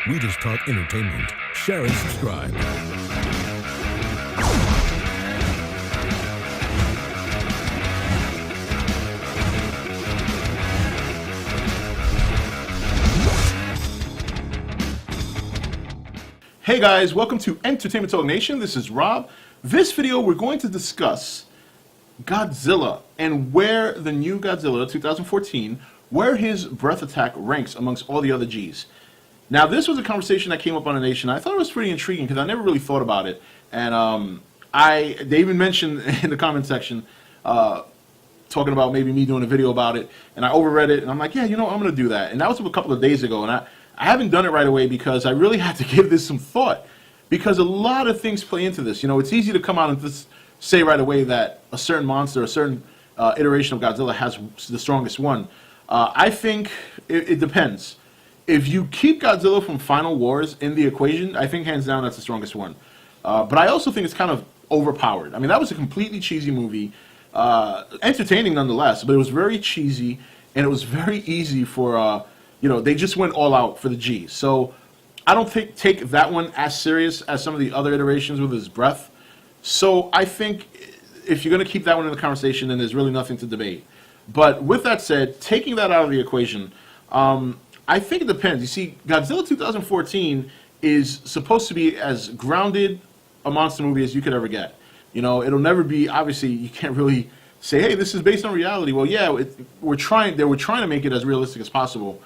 We just talk entertainment. Share and subscribe. Hey guys, welcome to Entertainment Talk Nation. This is Rob. This video we're going to discuss Godzilla and where the new Godzilla 2014, where his breath attack ranks amongst all the other Gs. Now this was a conversation that came up on the Nation. I thought it was pretty intriguing because I never really thought about it, and they even mentioned in the comment section talking about maybe me doing a video about it, and I overread it and I'm like, yeah, you know, I'm gonna do that. And that was a couple of days ago, and I haven't done it right away because I really had to give this some thought, because a lot of things play into this. You know, it's easy to come out and just say right away that a certain monster, a certain iteration of Godzilla has the strongest one. I think it depends. If you keep Godzilla from Final Wars in the equation, I think hands down that's the strongest one. But I also think it's kind of overpowered. I mean, that was a completely cheesy movie, entertaining nonetheless, but it was very cheesy, and it was very easy for, you know, they just went all out for the G. So I don't take that one as serious as some of the other iterations with his breath. So I think if you're going to keep that one in the conversation, then there's really nothing to debate. But with that said, taking that out of the equation, I think it depends. You see, Godzilla 2014 is supposed to be as grounded a monster movie as you could ever get. You know, it'll never be, obviously, you can't really say, hey, this is based on reality. Well, yeah, they were trying to make it as realistic as possible.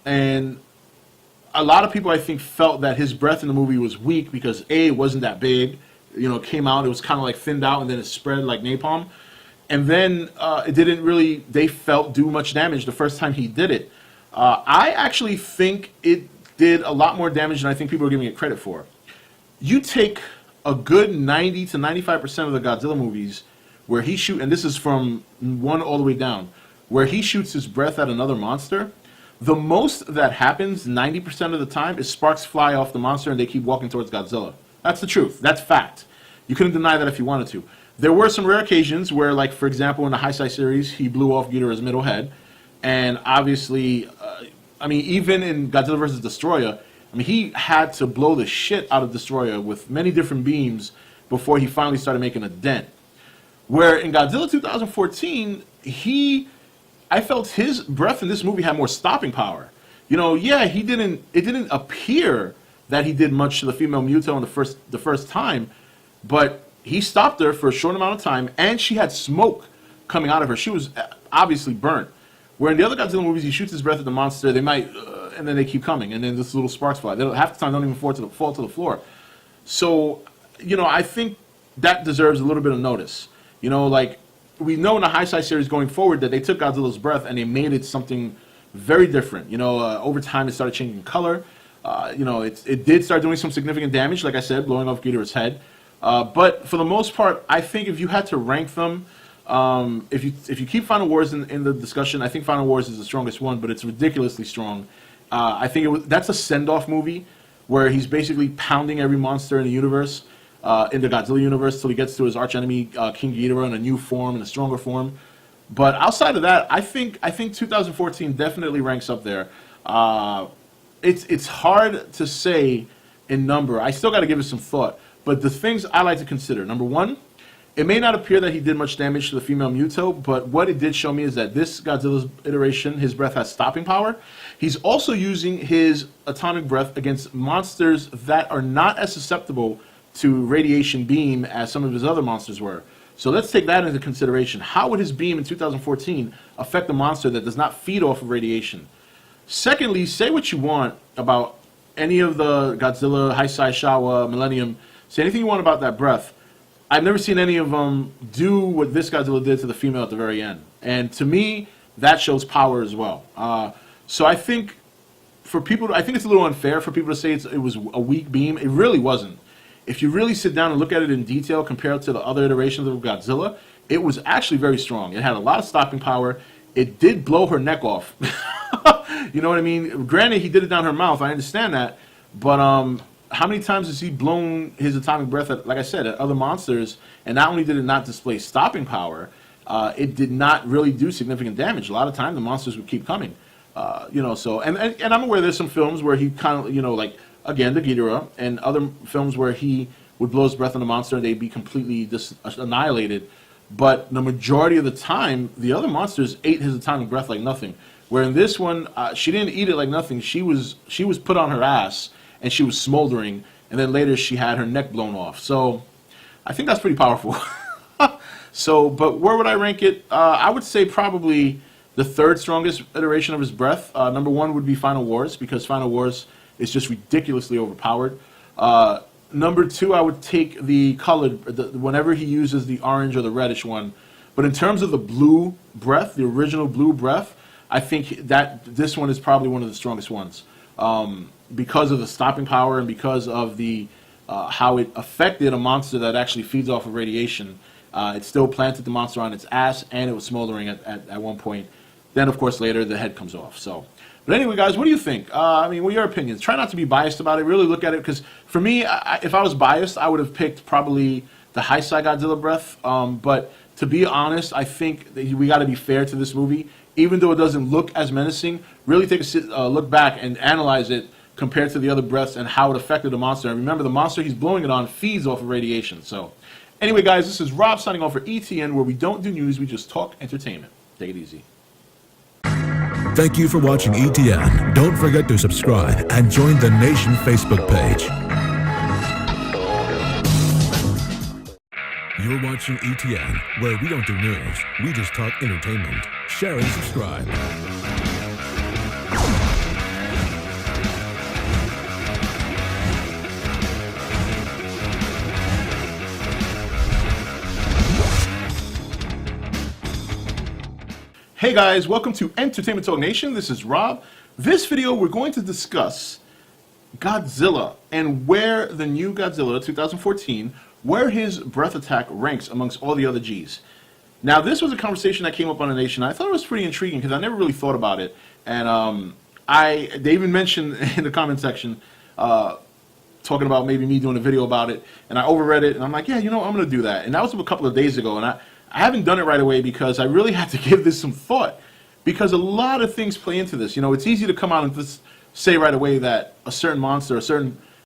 And a lot of people, I think, felt that his breath in the movie was weak because, A, it wasn't that big. You know, it came out, it was kind of like thinned out, and then it spread like napalm. And then it didn't really, they felt, do much damage the first time he did it. I actually think it did a lot more damage than I think people are giving it credit for. You take a good 90 to 95% of the Godzilla movies where he shoots, and this is from 1 all the way down, where he shoots his breath at another monster. The most that happens 90% of the time is sparks fly off the monster and they keep walking towards Godzilla. That's the truth. That's fact. You couldn't deny that if you wanted to. There were some rare occasions where, like, for example, in the Heisei series, he blew off Ghidorah's middle head. And obviously, I mean, even in Godzilla vs. Destroyer, I mean, he had to blow the shit out of Destroyer with many different beams before he finally started making a dent. Where in Godzilla 2014, I felt his breath in this movie had more stopping power. You know, yeah, it didn't appear that he did much to the female Muto in the first time, but he stopped her for a short amount of time, and she had smoke coming out of her. She was obviously burnt. Where in the other Godzilla movies, he shoots his breath at the monster, they might, and then they keep coming, and then this little sparks fly. Half the time, don't even fall to the floor. So, you know, I think that deserves a little bit of notice. You know, like, we know in the Heisei series going forward that they took Godzilla's breath and they made it something very different. You know, over time it started changing color. You know, it did start doing some significant damage, like I said, blowing off Ghidorah's head. But for the most part, I think if you had to rank them, if you keep Final Wars in the discussion, I think Final Wars is the strongest one, but it's ridiculously strong. I think that's a send-off movie where he's basically pounding every monster in the universe. In the Godzilla universe, till he gets to his archenemy King Ghidorah in a new form, in a stronger form. But outside of that, I think 2014 definitely ranks up there. It's hard to say in number. I still got to give it some thought. But the things I like to consider: number one, it may not appear that he did much damage to the female Muto, but what it did show me is that this Godzilla's iteration, his breath has stopping power. He's also using his atomic breath against monsters that are not as susceptible to radiation beam as some of his other monsters were. So let's take that into consideration. How would his beam in 2014 affect a monster that does not feed off of radiation? Secondly, say what you want about any of the Godzilla, Heisei, Showa, Millennium. Say anything you want about that breath. I've never seen any of them do what this Godzilla did to the female at the very end. And to me, that shows power as well. So I think for people, I think it's a little unfair for people to say it was a weak beam. It really wasn't. If you really sit down and look at it in detail compared to the other iterations of Godzilla, it was actually very strong. It had a lot of stopping power. It did blow her neck off. You know what I mean? Granted, he did it down her mouth. I understand that. But how many times has he blown his atomic breath at, like I said, at other monsters? And not only did it not display stopping power, it did not really do significant damage. A lot of times the monsters would keep coming. So and I'm aware there's some films where he kind of, like again the Ghidorah, and other films where he would blow his breath on the monster and they'd be completely just annihilated. But the majority of the time, the other monsters ate his atomic breath like nothing. Where in this one, she didn't eat it like nothing. She was put on her ass and she was smoldering, and then later she had her neck blown off. So I think that's pretty powerful. So, but where would I rank it? I would say probably the third strongest iteration of his breath. Number one would be Final Wars, because Final Wars is just ridiculously overpowered. Number two, I would take the colored, whenever he uses the orange or the reddish one. But in terms of the blue breath, the original blue breath, I think that this one is probably one of the strongest ones. Because of the stopping power and because of the how it affected a monster that actually feeds off of radiation. It still planted the monster on its ass, and it was smoldering at one point. Then, of course, later the head comes off. So, but anyway, guys, what do you think? What are your opinions? Try not to be biased about it. Really look at it, because for me, if I was biased, I would have picked probably the Heisei Godzilla breath. But to be honest, I think that we got to be fair to this movie. Even though it doesn't look as menacing, really take a look back and analyze it compared to the other breaths and how it affected the monster. And remember, the monster he's blowing it on feeds off of radiation. So, anyway, guys, this is Rob signing off for ETN, where we don't do news, we just talk entertainment. Take it easy. Thank you for watching ETN. Don't forget to subscribe and join the Nation Facebook page. You're watching ETN, where we don't do news, we just talk entertainment. Share and subscribe. Hey guys, welcome to Entertainment Talk Nation. This is Rob. This video we're going to discuss Godzilla and where the new Godzilla 2014, where his breath attack ranks amongst all the other Gs. Now this was a conversation that came up on the Nation. I thought it was pretty intriguing because I never really thought about it. And they even mentioned in the comment section talking about maybe me doing a video about it, and I overread it and I'm like, yeah, I'm going to do that. And that was a couple of days ago, and I haven't done it right away because I really had to give this some thought, because a lot of things play into this. It's easy to come out and just say right away that a certain monster, a certain